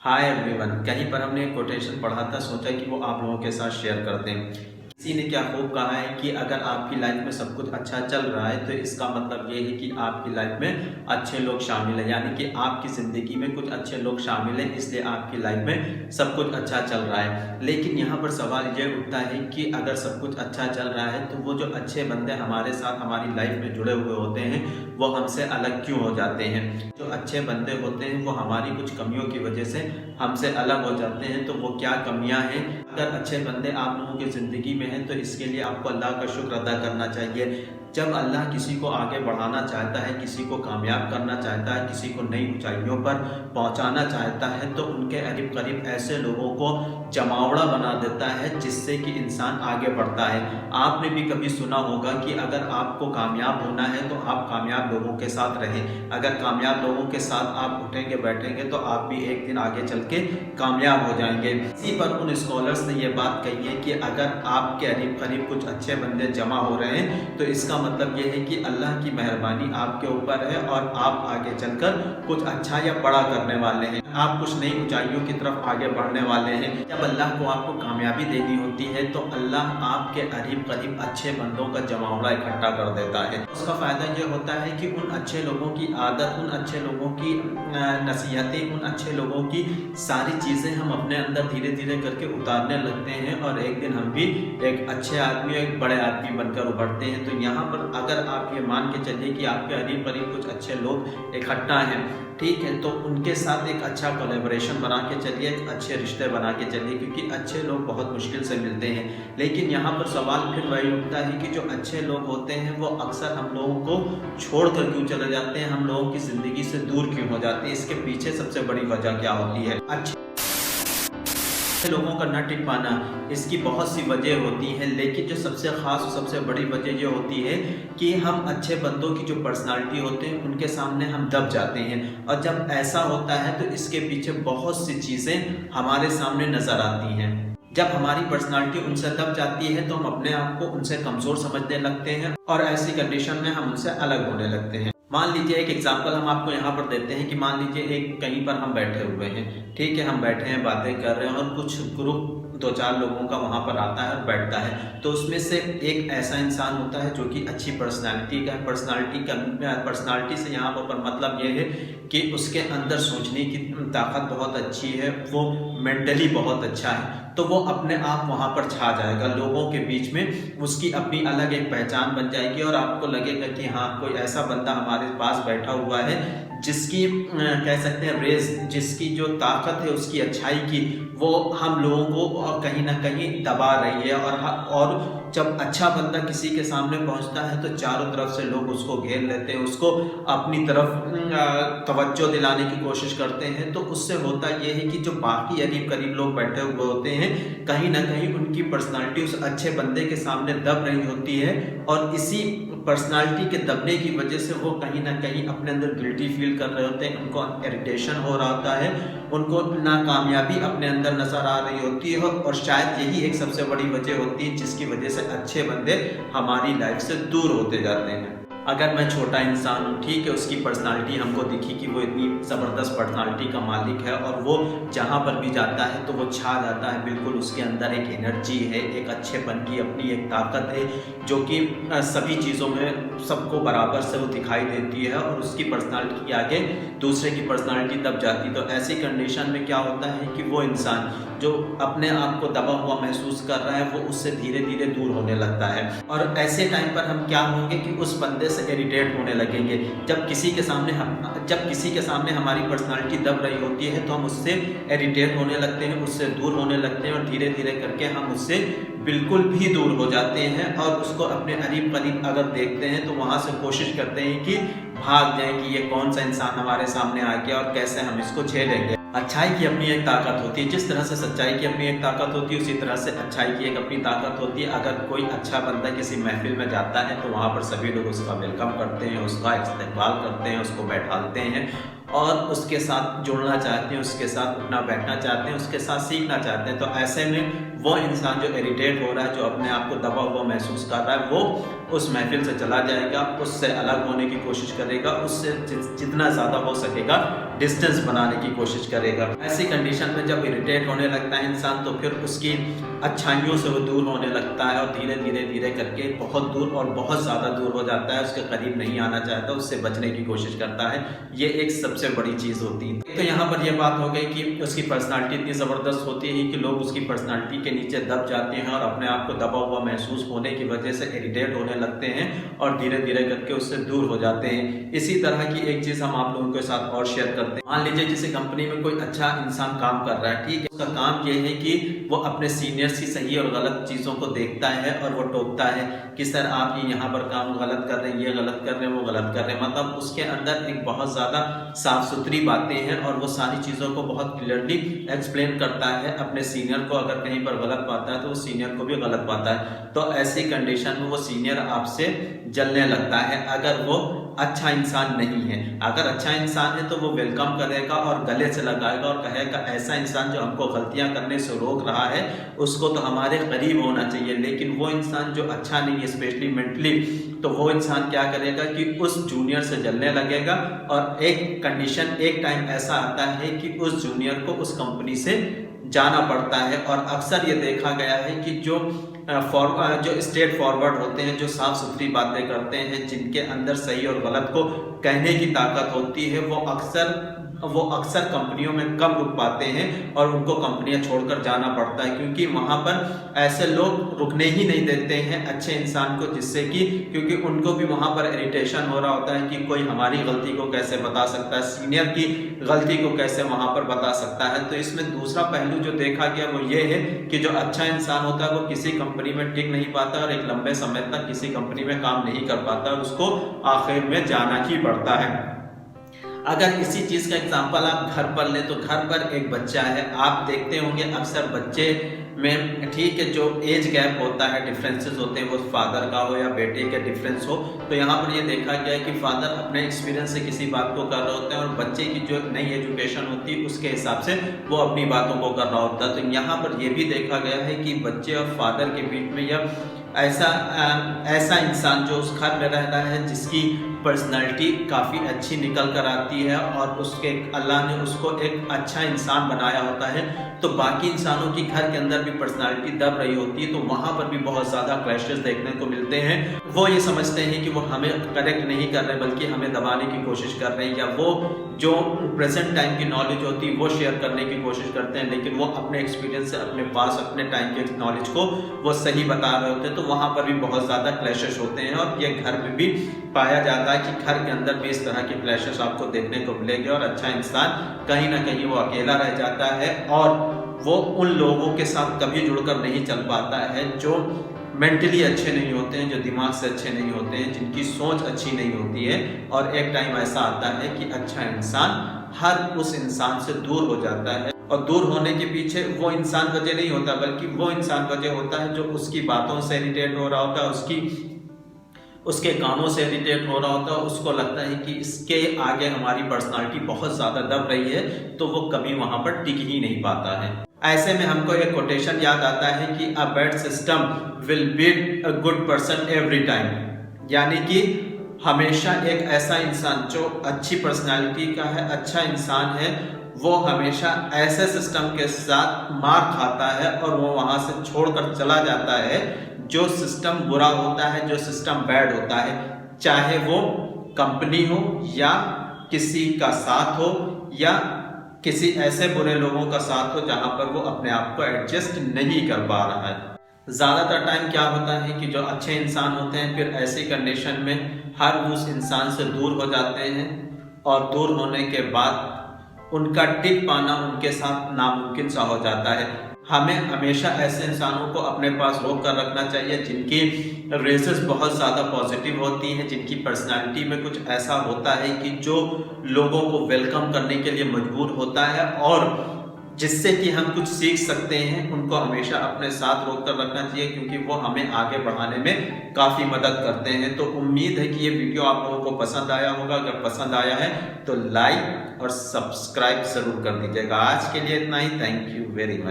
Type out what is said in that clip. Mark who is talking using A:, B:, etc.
A: Hi everyone. कहीं पर हमने एक कोटेशन पढ़ा था, सोचा कि वो आप लोगों के साथ शेयर कर दें। किसी ने क्या खूब कहा है कि अगर आपकी लाइफ में सब कुछ अच्छा चल रहा है तो इसका मतलब ये है कि आपकी लाइफ में अच्छे लोग शामिल हैं, यानी कि आपकी ज़िंदगी में कुछ अच्छे लोग शामिल हैं, इसलिए आपकी लाइफ में सब कुछ अच्छा चल रहा है। लेकिन यहाँ पर सवाल ये उठता है कि अगर सब कुछ अच्छा चल रहा है तो वो जो अच्छे बंदे हमारे साथ हमारी लाइफ में जुड़े हुए होते हैं वो हमसे अलग क्यों हो जाते हैं। जो अच्छे बंदे होते हैं वो हमारी कुछ कमियों की वजह से हमसे अलग हो जाते हैं, तो वो क्या कमियां हैं। अगर अच्छे बंदे आप लोगों की ज़िंदगी में हैं तो इसके लिए आपको अल्लाह का शुक्र अदा करना चाहिए। जब अल्लाह किसी को आगे बढ़ाना चाहता है, किसी को कामयाब करना चाहता है, किसी को नई ऊंचाइयों पर पहुंचाना चाहता है तो उनके करीब करीब ऐसे लोगों को जमावड़ा बना देता है जिससे कि इंसान आगे बढ़ता है। आपने भी कभी सुना होगा कि अगर आपको कामयाब होना है तो आप कामयाब लोगों के साथ रहें। अगर कामयाब लोगों के साथ आप उठेंगे बैठेंगे तो आप भी एक दिन आगे चल के कामयाब हो जाएंगे। इसी पर उन स्कॉलर्स ने ये बात कही है कि अगर आपके करीब करीब कुछ अच्छे बंदे जमा हो रहे हैं तो इसका मतलब ये है कि अल्लाह की मेहरबानी आपके ऊपर है और आप आगे चलकर कुछ अच्छा या बड़ा करने वाले हैं। आप कुछ नई ऊंचाइयों की तरफ आगे बढ़ने वाले हैं। जब अल्लाह को आपको कामयाबी देनी होती है तो अल्लाह आपके करीब करीब अच्छे बंदों का जमावड़ा इकट्ठा कर देता है। उसका फ़ायदा ये होता है कि उन अच्छे लोगों की आदत, उन अच्छे लोगों की नसीहतें, उन अच्छे लोगों की सारी चीज़ें हम अपने अंदर धीरे धीरे करके उतारने लगते हैं और एक दिन हम भी एक अच्छे आदमी, एक बड़े आदमी बनकर उभरते हैं। तो यहाँ पर अगर आप ये मान के चलिए कि आपके करीब करीब कुछ अच्छे लोग इकट्ठा हैं, ठीक है, तो उनके साथ एक अच्छा कोलैबोरेशन बना के चलिए, अच्छे रिश्ते बना के चलिए, क्योंकि अच्छे लोग बहुत मुश्किल से मिलते हैं। लेकिन यहाँ पर सवाल फिर वही उठता है कि जो अच्छे लोग होते हैं वो अक्सर हम लोगों को छोड़ कर क्यों चले जाते हैं, हम लोगों की ज़िंदगी से दूर क्यों हो जाते हैं। इसके पीछे सबसे बड़ी वजह क्या होती है? अच्छे लोगों का न टिक पाना, इसकी बहुत सी वजह होती हैं, लेकिन जो सबसे ख़ास और सबसे बड़ी वजह ये होती है कि हम अच्छे बंदों की जो पर्सनालिटी होते हैं उनके सामने हम दब जाते हैं। और जब ऐसा होता है तो इसके पीछे बहुत सी चीज़ें हमारे सामने नज़र आती हैं। जब हमारी पर्सनालिटी उनसे दब जाती है तो हम अपने आप को उनसे कमज़ोर समझने लगते हैं और ऐसी कंडीशन में हम उनसे अलग होने लगते हैं। मान लीजिए एक एग्जांपल हम आपको यहाँ पर देते हैं कि मान लीजिए एक कहीं पर हम बैठे हुए हैं, ठीक है, हम बैठे हैं, बातें कर रहे हैं और कुछ ग्रुप 2-4 लोगों का वहाँ पर आता है और बैठता है। तो उसमें से एक ऐसा इंसान होता है जो कि अच्छी पर्सनालिटी का है। पर्सनालिटी से यहाँ पर मतलब ये है कि उसके अंदर सोचने की ताकत बहुत अच्छी है, वो मेंटली बहुत अच्छा है, तो वो अपने आप वहाँ पर छा जाएगा। लोगों के बीच में उसकी अपनी अलग एक पहचान बन जाएगी और आपको लगेगा कि हाँ, कोई ऐसा बंदा हमारे पास बैठा हुआ है जिसकी कह सकते हैं रेस, जिसकी जो ताकत है उसकी अच्छाई की, वो हम लोगों को कहीं ना कहीं दबा रही है। और जब अच्छा बंदा किसी के सामने पहुंचता है तो चारों तरफ से लोग उसको घेर लेते हैं, उसको अपनी तरफ तवज्जो दिलाने की कोशिश करते हैं। तो उससे होता ये है कि जो बाकी करीब करीब लोग बैठे हुए होते हैं, कहीं ना कहीं उनकी पर्सनालिटी उस अच्छे बंदे के सामने दब रही होती है और इसी पर्सनालिटी के दबने की वजह से वो कहीं ना कहीं अपने अंदर गिल्टी फील कर रहे होते हैं, उनको इरिटेशन हो रहा होता है, उनको नाकामयाबी अपने अंदर नजर आ रही होती है और शायद यही एक सबसे बड़ी वजह होती है जिसकी वजह से अच्छे बंदे हमारी लाइफ से दूर होते जाते हैं। अगर मैं छोटा इंसान हूँ, ठीक है, उसकी पर्सनालिटी हमको दिखी कि वो इतनी ज़बरदस्त पर्सनालिटी का मालिक है और वो जहाँ पर भी जाता है तो वो छा जाता है। बिल्कुल उसके अंदर एक एनर्जी है, एक अच्छेपन की अपनी एक ताकत है जो कि सभी चीज़ों में सबको बराबर से वो दिखाई देती है और उसकी पर्सनालिटी के आगे दूसरे की पर्सनालिटी दब जाती है। तो ऐसी कंडीशन में क्या होता है कि वो इंसान जो अपने आप को दबा हुआ महसूस कर रहा है वो उससे धीरे धीरे दूर होने लगता है। और ऐसे टाइम पर हम क्या होंगे कि उस बंदे से इरिटेट होने लगेंगे। जब किसी के सामने हमारी पर्सनालिटी दब रही होती है तो हम उससे इरिटेट होने लगते हैं, उससे दूर होने लगते हैं और धीरे धीरे करके हम उससे बिल्कुल भी दूर हो जाते हैं और उसको अपने करीब करीब अगर देखते हैं तो वहाँ से कोशिश करते हैं कि भाग जाएं कि ये कौन सा इंसान हमारे सामने आ गया और कैसे हम इसको झेलेंगे। अच्छाई की अपनी एक ताकत होती है, जिस तरह से सच्चाई की अपनी एक ताकत होती है उसी तरह से अच्छाई की एक अपनी ताकत होती है। अगर कोई अच्छा बंदा किसी महफिल में जाता है तो वहाँ पर सभी लोग उसका वेलकम करते हैं, उसका इस्तेकबाल करते हैं, उसको बैठाते हैं और उसके साथ जुड़ना चाहते हैं, उसके साथ उठना बैठना चाहते हैं, उसके साथ सीखना चाहते हैं। तो ऐसे में वो इंसान जो इरिटेट हो रहा है, जो अपने आप को दबा हुआ महसूस कर रहा है, वो उस महफिल से चला जाएगा, उससे अलग होने की कोशिश करेगा, उससे जितना ज़्यादा हो सकेगा डिस्टेंस बनाने की कोशिश करेगा। ऐसी कंडीशन में जब इरिटेट होने लगता है इंसान, तो फिर उसकी अच्छाइयों से वो दूर होने लगता है और धीरे धीरे धीरे करके बहुत दूर और बहुत ज़्यादा दूर हो जाता है, उसके करीब नहीं आना चाहता, उससे बचने की कोशिश करता है। ये एक सबसे बड़ी चीज़ होती है। तो यहाँ पर यह बात हो गई कि उसकी पर्सनालिटी इतनी ज़बरदस्त होती है कि लोग उसकी पर्सनालिटी के नीचे दब जाते हैं और अपने आप को दबा हुआ महसूस होने की वजह से इरिटेट होने लगते हैं और धीरे धीरे करके उससे दूर हो जाते हैं। इसी तरह की एक चीज़ हम आप लोगों के साथ और शेयर करते हैं। मान लीजिए किसी कंपनी में कोई अच्छा इंसान काम कर रहा है, ठीक है, उसका काम यह है कि वो अपने सीनियर्स की सही और गलत चीज़ों को देखता है और वो टोकता है कि सर आप ये यहाँ पर काम गलत कर रहे हैं, ये गलत कर रहे हैं, वो गलत कर रहे हैं। मतलब उसके अंदर एक बहुत ज़्यादा साफ सुथरी बातें हैं और वो सारी चीज़ों को बहुत क्लियरली एक्सप्लेन करता है अपने सीनियर को। अगर कहीं पर गलत पाता है तो वो सीनियर को भी गलत पाता है। तो ऐसी कंडीशन में वो सीनियर आपसे जलने लगता है अगर वो अच्छा इंसान नहीं है। अगर अच्छा इंसान है तो वो वेलकम करेगा और गले से लगाएगा और कहेगा ऐसा इंसान जो हमको गलतियां करने से रोक रहा है उसको तो हमारे करीब होना चाहिए। लेकिन वो इंसान जो अच्छा नहीं है स्पेशली मेंटली, तो वो इंसान क्या करेगा कि उस जूनियर से जलने लगेगा। और एक कंडीशन, एक टाइम ऐसा आता है कि उस जूनियर को उस कंपनी से जाना पड़ता है। और अक्सर ये देखा गया है कि जो स्ट्रेट फॉरवर्ड होते हैं, जो साफ सुथरी बातें करते हैं, जिनके अंदर सही और गलत को कहने की ताकत होती है, वो अक्सर कंपनियों में कम रुक पाते हैं और उनको कंपनियां छोड़कर जाना पड़ता है। क्योंकि वहां पर ऐसे लोग रुकने ही नहीं देते हैं अच्छे इंसान को, जिससे कि क्योंकि उनको भी वहां पर इरिटेशन हो रहा होता है कि कोई हमारी गलती को कैसे बता सकता है, सीनियर की गलती को कैसे वहां पर बता सकता है। तो इसमें दूसरा पहलू जो देखा गया वो ये है कि जो अच्छा इंसान होता है वो किसी कंपनी में टिक नहीं पाता और एक लंबे समय तक किसी कंपनी में काम नहीं कर पाता और उसको आखिर में जाना ही पड़ता है। अगर इसी चीज का एग्जांपल आप घर पर लें तो घर पर एक बच्चा है, आप देखते होंगे अक्सर बच्चे में, ठीक है, जो एज गैप होता है, डिफरेंसेस होते हैं, वो फादर का हो या बेटे का डिफरेंस हो। तो यहाँ पर ये देखा गया है कि फादर अपने एक्सपीरियंस से किसी बात को कर रहे होते हैं और बच्चे की जो नई एजुकेशन होती है उसके हिसाब से वो अपनी बातों को कर रहा होता है। तो यहाँ पर ये भी देखा गया है कि बच्चे और फादर के बीच में या ऐसा इंसान जो उस घर में रह रहा है जिसकी पर्सनालिटी काफ़ी अच्छी निकल कर आती है और उसके अल्लाह ने उसको एक अच्छा इंसान बनाया होता है, तो बाकी इंसानों की घर के अंदर भी पर्सनालिटी दब रही होती है, तो वहाँ पर भी बहुत ज़्यादा क्लैशेस देखने को मिलते हैं। वो ये समझते हैं कि वो हमें करेक्ट नहीं कर रहे बल्कि हमें दबाने की कोशिश कर रहे हैं, या वो जो प्रेजेंट टाइम की नॉलेज होती है वो शेयर करने की कोशिश करते हैं, लेकिन वो अपने एक्सपीरियंस से अपने पास अपने टाइम के नॉलेज को वो सही बता रहे होते हैं। तो वहाँ पर भी बहुत ज़्यादा क्लैशेस होते हैं और ये घर में भी पाया जाता है कि घर के अंदर भी इस तरह के क्लैशेस आपको देखने को मिलेंगे और अच्छा इंसान कहीं ना कहीं वो अकेला रह जाता है और वो उन लोगों के साथ कभी जुड़कर नहीं चल पाता है जो मेंटली अच्छे नहीं होते हैं, जो दिमाग से अच्छे नहीं होते हैं, जिनकी सोच अच्छी नहीं होती है। और एक टाइम ऐसा आता है कि अच्छा इंसान हर उस इंसान से दूर हो जाता है और दूर होने के पीछे वो इंसान वजह नहीं होता बल्कि वो इंसान वजह होता है जो उसकी बातों से इरिटेट हो रहा होता है, उसके कामों से इरिटेट हो रहा होता है, उसको लगता है कि इसके आगे हमारी पर्सनालिटी बहुत ज़्यादा दब रही है, तो वो कभी वहाँ पर टिक ही नहीं पाता है। ऐसे में हमको एक कोटेशन याद आता है कि a bad system will beat a good person every time, यानी कि हमेशा एक ऐसा इंसान जो अच्छी पर्सनालिटी का है, अच्छा इंसान है, वो हमेशा ऐसे सिस्टम के साथ मार खाता है और वो वहाँ से छोड़कर चला जाता है जो सिस्टम बुरा होता है, जो सिस्टम बैड होता है, चाहे वो कंपनी हो या किसी का साथ हो या किसी ऐसे बुरे लोगों का साथ हो जहां पर वो अपने आप को एडजस्ट नहीं कर पा रहा है। ज़्यादातर टाइम क्या होता है कि जो अच्छे इंसान होते हैं फिर ऐसी कंडीशन में हर उस इंसान से दूर हो जाते हैं और दूर होने के बाद उनका टिक पाना उनके साथ नामुमकिन सा हो जाता है। हमें हमेशा ऐसे इंसानों को अपने पास रोक कर रखना चाहिए जिनकी रेसेस बहुत ज़्यादा पॉजिटिव होती हैं, जिनकी पर्सनालिटी में कुछ ऐसा होता है कि जो लोगों को वेलकम करने के लिए मजबूर होता है और जिससे कि हम कुछ सीख सकते हैं, उनको हमेशा अपने साथ रोक कर रखना चाहिए, क्योंकि वो हमें आगे बढ़ाने में काफ़ी मदद करते हैं। तो उम्मीद है कि ये वीडियो आप लोगों को पसंद आया होगा। अगर पसंद आया है तो लाइक और सब्सक्राइब जरूर कर दीजिएगा। आज के लिए इतना ही। Thank you very much.